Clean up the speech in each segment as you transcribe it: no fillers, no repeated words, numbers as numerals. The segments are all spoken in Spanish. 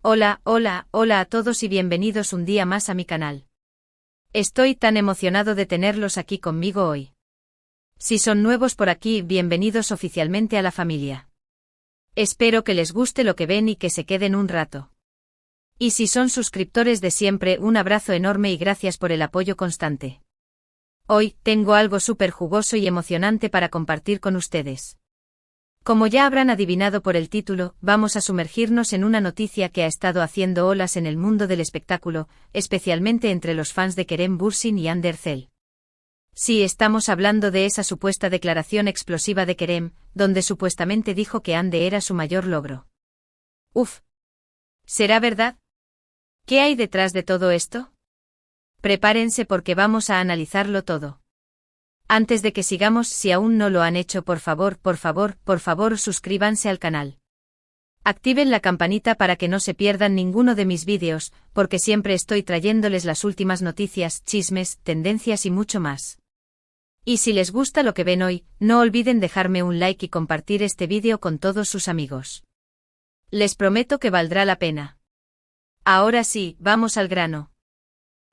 Hola a todos y bienvenidos un día más a mi canal. Estoy tan emocionado de tenerlos aquí conmigo hoy. Si son nuevos por aquí, bienvenidos oficialmente a la familia. Espero que les guste lo que ven y que se queden un rato. Y si son suscriptores de siempre, un abrazo enorme y gracias por el apoyo constante. Hoy, tengo algo súper jugoso y emocionante para compartir con ustedes. Como ya habrán adivinado por el título, vamos a sumergirnos en una noticia que ha estado haciendo olas en el mundo del espectáculo, especialmente entre los fans de Kerem Bürsin y Hande Erçel. Sí, estamos hablando de esa supuesta declaración explosiva de Kerem, donde supuestamente dijo que Hande era su mayor logro. Uf. ¿Será verdad? ¿Qué hay detrás de todo esto? Prepárense porque vamos a analizarlo todo. Antes de que sigamos, si aún no lo han hecho, por favor, suscríbanse al canal. Activen la campanita para que no se pierdan ninguno de mis vídeos, porque siempre estoy trayéndoles las últimas noticias, chismes, tendencias y mucho más. Y si les gusta lo que ven hoy, no olviden dejarme un like y compartir este vídeo con todos sus amigos. Les prometo que valdrá la pena. Ahora sí, vamos al grano.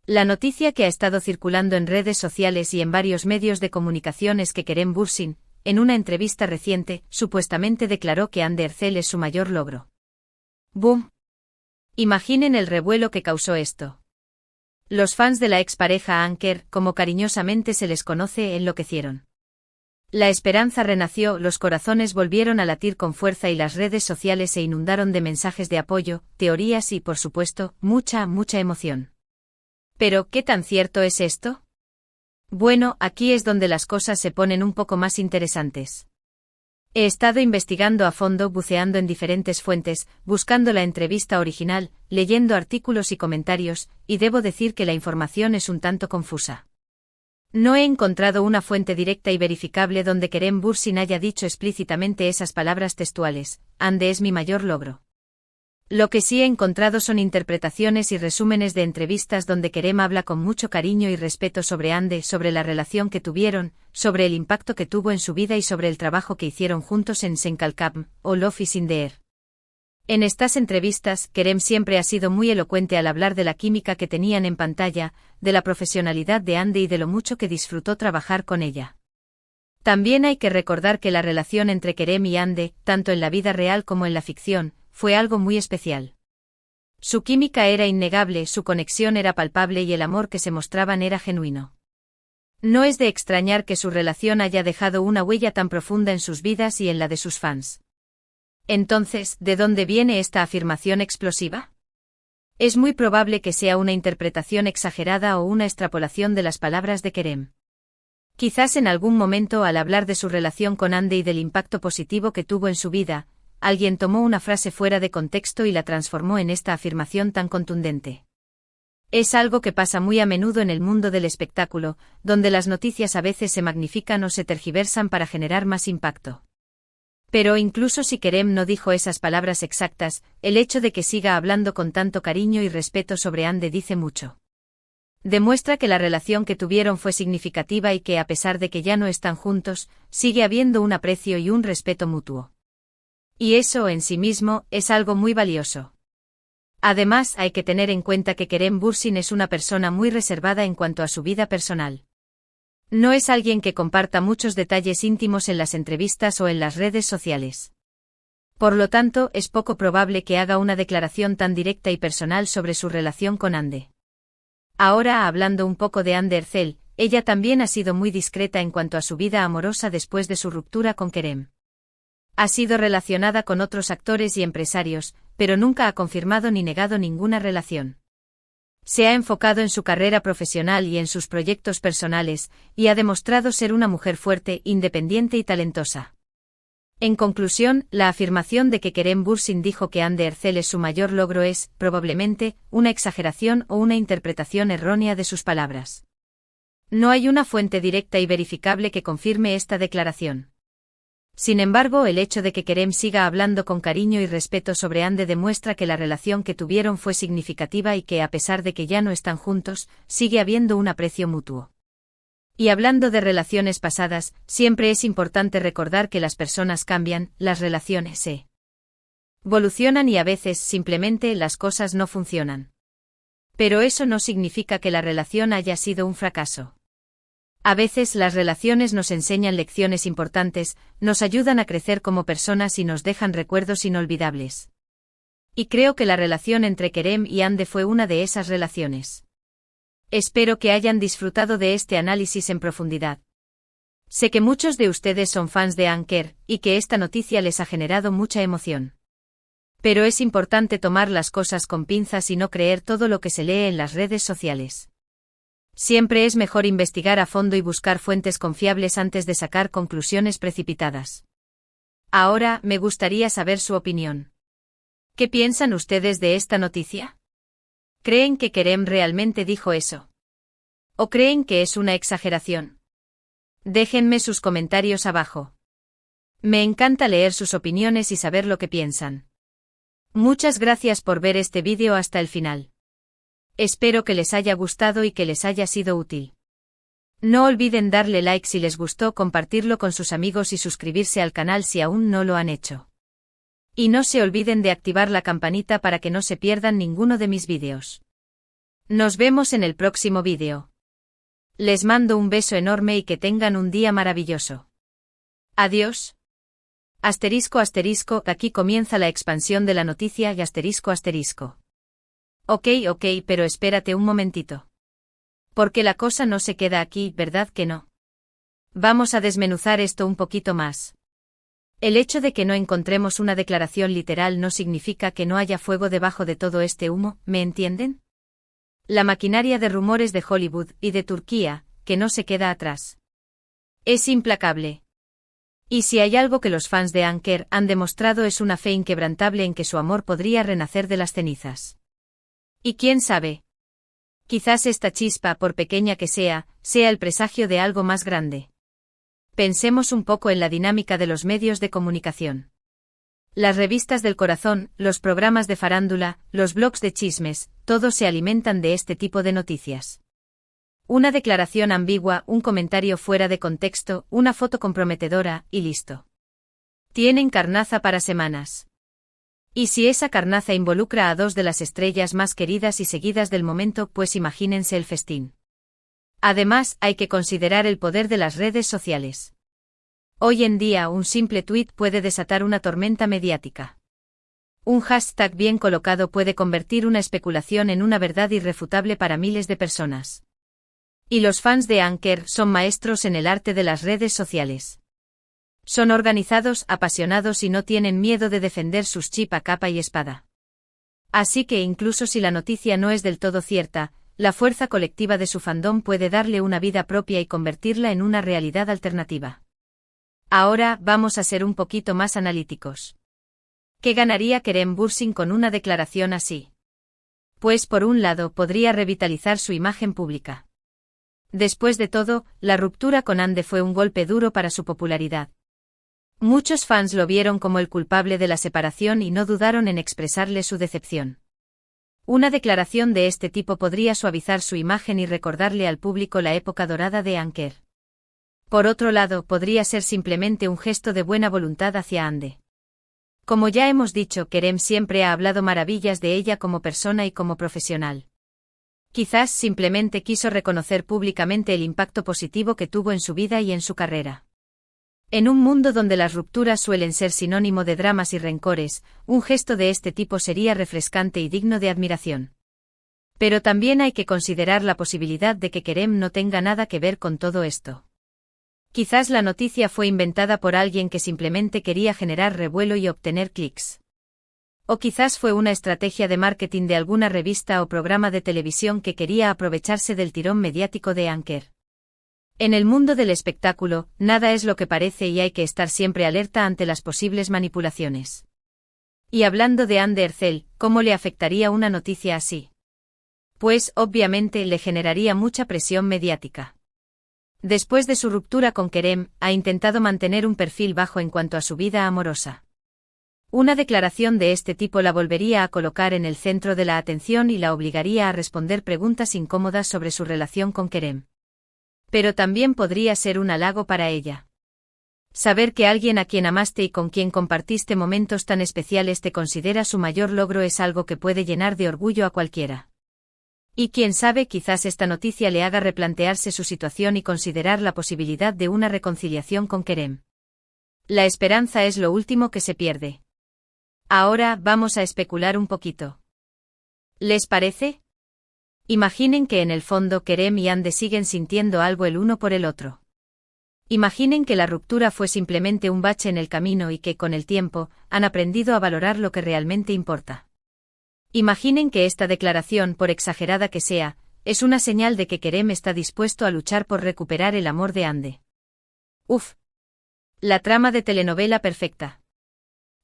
La noticia que ha estado circulando en redes sociales y en varios medios de comunicación es que Kerem Bürsin, en una entrevista reciente, supuestamente declaró que Hande Erçel es su mayor logro. ¡Boom! Imaginen el revuelo que causó esto. Los fans de la expareja Anker, como cariñosamente se les conoce, enloquecieron. La esperanza renació, los corazones volvieron a latir con fuerza y las redes sociales se inundaron de mensajes de apoyo, teorías y, por supuesto, mucha emoción. ¿Pero qué tan cierto es esto? Bueno, aquí es donde las cosas se ponen un poco más interesantes. He estado investigando a fondo, buceando en diferentes fuentes, buscando la entrevista original, leyendo artículos y comentarios, y debo decir que la información es un tanto confusa. No he encontrado una fuente directa y verificable donde Kerem Bürsin haya dicho explícitamente esas palabras textuales: Hande es mi mayor logro. Lo que sí he encontrado son interpretaciones y resúmenes de entrevistas donde Kerem habla con mucho cariño y respeto sobre Hande, sobre la relación que tuvieron, sobre el impacto que tuvo en su vida y sobre el trabajo que hicieron juntos en Sen Kalkam, o Love is in the Air. En estas entrevistas, Kerem siempre ha sido muy elocuente al hablar de la química que tenían en pantalla, de la profesionalidad de Hande y de lo mucho que disfrutó trabajar con ella. También hay que recordar que la relación entre Kerem y Hande, tanto en la vida real como en la ficción, fue algo muy especial. Su química era innegable, su conexión era palpable y el amor que se mostraban era genuino. No es de extrañar que su relación haya dejado una huella tan profunda en sus vidas y en la de sus fans. Entonces, ¿de dónde viene esta afirmación explosiva? Es muy probable que sea una interpretación exagerada o una extrapolación de las palabras de Kerem. Quizás en algún momento, al hablar de su relación con Hande y del impacto positivo que tuvo en su vida, alguien tomó una frase fuera de contexto y la transformó en esta afirmación tan contundente. Es algo que pasa muy a menudo en el mundo del espectáculo, donde las noticias a veces se magnifican o se tergiversan para generar más impacto. Pero incluso si Kerem no dijo esas palabras exactas, el hecho de que siga hablando con tanto cariño y respeto sobre Hande dice mucho. Demuestra que la relación que tuvieron fue significativa y que, a pesar de que ya no están juntos, sigue habiendo un aprecio y un respeto mutuo. Y eso en sí mismo es algo muy valioso. Además, hay que tener en cuenta que Kerem Bürsin es una persona muy reservada en cuanto a su vida personal. No es alguien que comparta muchos detalles íntimos en las entrevistas o en las redes sociales. Por lo tanto, es poco probable que haga una declaración tan directa y personal sobre su relación con Hande. Ahora, hablando un poco de Hande Erçel, ella también ha sido muy discreta en cuanto a su vida amorosa después de su ruptura con Kerem. Ha sido relacionada con otros actores y empresarios, pero nunca ha confirmado ni negado ninguna relación. Se ha enfocado en su carrera profesional y en sus proyectos personales, y ha demostrado ser una mujer fuerte, independiente y talentosa. En conclusión, la afirmación de que Kerem Bürsin dijo que Hande Erçel es su mayor logro es, probablemente, una exageración o una interpretación errónea de sus palabras. No hay una fuente directa y verificable que confirme esta declaración. Sin embargo, el hecho de que Kerem siga hablando con cariño y respeto sobre Hande demuestra que la relación que tuvieron fue significativa y que, a pesar de que ya no están juntos, sigue habiendo un aprecio mutuo. Y hablando de relaciones pasadas, siempre es importante recordar que las personas cambian, las relaciones se Evolucionan y a veces simplemente las cosas no funcionan. Pero eso no significa que la relación haya sido un fracaso. A veces las relaciones nos enseñan lecciones importantes, nos ayudan a crecer como personas y nos dejan recuerdos inolvidables. Y creo que la relación entre Kerem y Hande fue una de esas relaciones. Espero que hayan disfrutado de este análisis en profundidad. Sé que muchos de ustedes son fans de Anker, y que esta noticia les ha generado mucha emoción. Pero es importante tomar las cosas con pinzas y no creer todo lo que se lee en las redes sociales. Siempre es mejor investigar a fondo y buscar fuentes confiables antes de sacar conclusiones precipitadas. Ahora, me gustaría saber su opinión. ¿Qué piensan ustedes de esta noticia? ¿Creen que Kerem realmente dijo eso? ¿O creen que es una exageración? Déjenme sus comentarios abajo. Me encanta leer sus opiniones y saber lo que piensan. Muchas gracias por ver este vídeo hasta el final. Espero que les haya gustado y que les haya sido útil. No olviden darle like si les gustó, compartirlo con sus amigos y suscribirse al canal si aún no lo han hecho. Y no se olviden de activar la campanita para que no se pierdan ninguno de mis vídeos. Nos vemos en el próximo vídeo. Les mando un beso enorme y que tengan un día maravilloso. Adiós. Asterisco asterisco, aquí comienza la expansión de la noticia y asterisco asterisco. Ok, pero espérate un momentito. Porque la cosa no se queda aquí, ¿verdad que no? Vamos a desmenuzar esto un poquito más. El hecho de que no encontremos una declaración literal no significa que no haya fuego debajo de todo este humo, ¿me entienden? La maquinaria de rumores de Hollywood y de Turquía, que no se queda atrás. Es implacable. Y si hay algo que los fans de Anker han demostrado es una fe inquebrantable en que su amor podría renacer de las cenizas. Y quién sabe. Quizás esta chispa, por pequeña que sea el presagio de algo más grande. Pensemos un poco en la dinámica de los medios de comunicación. Las revistas del corazón, los programas de farándula, los blogs de chismes, todos se alimentan de este tipo de noticias. Una declaración ambigua, un comentario fuera de contexto, una foto comprometedora, y listo. Tienen carnaza para semanas. Y si esa carnaza involucra a dos de las estrellas más queridas y seguidas del momento, pues imagínense el festín. Además, hay que considerar el poder de las redes sociales. Hoy en día un simple tuit puede desatar una tormenta mediática. Un hashtag bien colocado puede convertir una especulación en una verdad irrefutable para miles de personas. Y los fans de Anker son maestros en el arte de las redes sociales. Son organizados, apasionados y no tienen miedo de defender sus chip a capa y espada. Así que incluso si la noticia no es del todo cierta, la fuerza colectiva de su fandom puede darle una vida propia y convertirla en una realidad alternativa. Ahora vamos a ser un poquito más analíticos. ¿Qué ganaría Kerem Bürsin con una declaración así? Pues por un lado podría revitalizar su imagen pública. Después de todo, la ruptura con Hande fue un golpe duro para su popularidad. Muchos fans lo vieron como el culpable de la separación y no dudaron en expresarle su decepción. Una declaración de este tipo podría suavizar su imagen y recordarle al público la época dorada de Anker. Por otro lado, podría ser simplemente un gesto de buena voluntad hacia Hande. Como ya hemos dicho, Kerem siempre ha hablado maravillas de ella como persona y como profesional. Quizás simplemente quiso reconocer públicamente el impacto positivo que tuvo en su vida y en su carrera. En un mundo donde las rupturas suelen ser sinónimo de dramas y rencores, un gesto de este tipo sería refrescante y digno de admiración. Pero también hay que considerar la posibilidad de que Kerem no tenga nada que ver con todo esto. Quizás la noticia fue inventada por alguien que simplemente quería generar revuelo y obtener clics. O quizás fue una estrategia de marketing de alguna revista o programa de televisión que quería aprovecharse del tirón mediático de Anker. En el mundo del espectáculo, nada es lo que parece y hay que estar siempre alerta ante las posibles manipulaciones. Y hablando de Hande Erçel, ¿cómo le afectaría una noticia así? Pues, obviamente, le generaría mucha presión mediática. Después de su ruptura con Kerem, ha intentado mantener un perfil bajo en cuanto a su vida amorosa. Una declaración de este tipo la volvería a colocar en el centro de la atención y la obligaría a responder preguntas incómodas sobre su relación con Kerem. Pero también podría ser un halago para ella. Saber que alguien a quien amaste y con quien compartiste momentos tan especiales te considera su mayor logro es algo que puede llenar de orgullo a cualquiera. Y quién sabe, quizás esta noticia le haga replantearse su situación y considerar la posibilidad de una reconciliación con Kerem. La esperanza es lo último que se pierde. Ahora vamos a especular un poquito. ¿Les parece? Imaginen que en el fondo Kerem y Hande siguen sintiendo algo el uno por el otro. Imaginen que la ruptura fue simplemente un bache en el camino y que, con el tiempo, han aprendido a valorar lo que realmente importa. Imaginen que esta declaración, por exagerada que sea, es una señal de que Kerem está dispuesto a luchar por recuperar el amor de Hande. Uf. La trama de telenovela perfecta.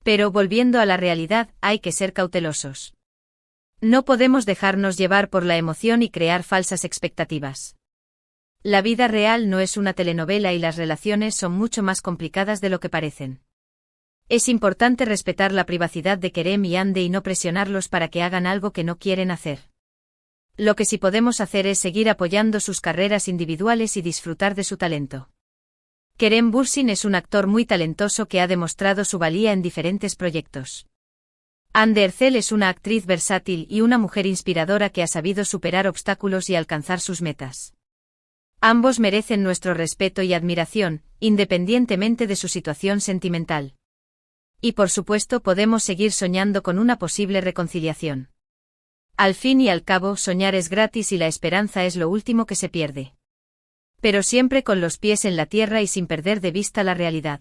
Pero volviendo a la realidad, hay que ser cautelosos. No podemos dejarnos llevar por la emoción y crear falsas expectativas. La vida real no es una telenovela y las relaciones son mucho más complicadas de lo que parecen. Es importante respetar la privacidad de Kerem y Hande y no presionarlos para que hagan algo que no quieren hacer. Lo que sí podemos hacer es seguir apoyando sus carreras individuales y disfrutar de su talento. Kerem Bürsin es un actor muy talentoso que ha demostrado su valía en diferentes proyectos. Hande Erçel es una actriz versátil y una mujer inspiradora que ha sabido superar obstáculos y alcanzar sus metas. Ambos merecen nuestro respeto y admiración, independientemente de su situación sentimental. Y por supuesto podemos seguir soñando con una posible reconciliación. Al fin y al cabo, soñar es gratis y la esperanza es lo último que se pierde. Pero siempre con los pies en la tierra y sin perder de vista la realidad.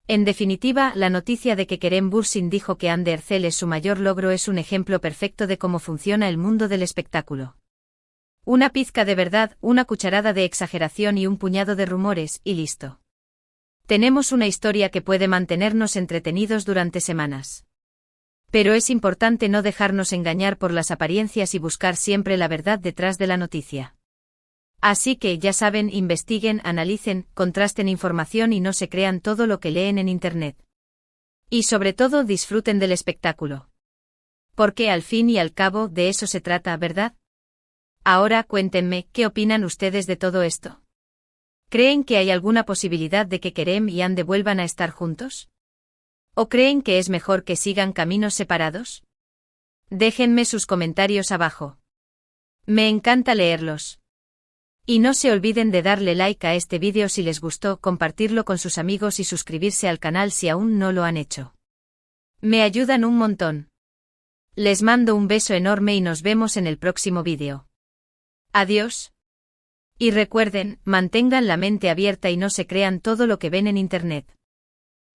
En definitiva, la noticia de que Kerem Bürsin dijo que Hande Erçel es su mayor logro es un ejemplo perfecto de cómo funciona el mundo del espectáculo. Una pizca de verdad, una cucharada de exageración y un puñado de rumores, y listo. Tenemos una historia que puede mantenernos entretenidos durante semanas. Pero es importante no dejarnos engañar por las apariencias y buscar siempre la verdad detrás de la noticia. Así que, ya saben, investiguen, analicen, contrasten información y no se crean todo lo que leen en Internet. Y sobre todo disfruten del espectáculo. Porque al fin y al cabo de eso se trata, ¿verdad? Ahora cuéntenme, ¿qué opinan ustedes de todo esto? ¿Creen que hay alguna posibilidad de que Kerem y Hande vuelvan a estar juntos? ¿O creen que es mejor que sigan caminos separados? Déjenme sus comentarios abajo. Me encanta leerlos. Y no se olviden de darle like a este vídeo si les gustó, compartirlo con sus amigos y suscribirse al canal si aún no lo han hecho. Me ayudan un montón. Les mando un beso enorme y nos vemos en el próximo vídeo. Adiós. Y recuerden, mantengan la mente abierta y no se crean todo lo que ven en Internet.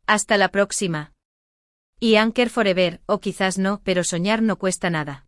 Hasta la próxima. Y Anchor Forever, o quizás no, pero soñar no cuesta nada.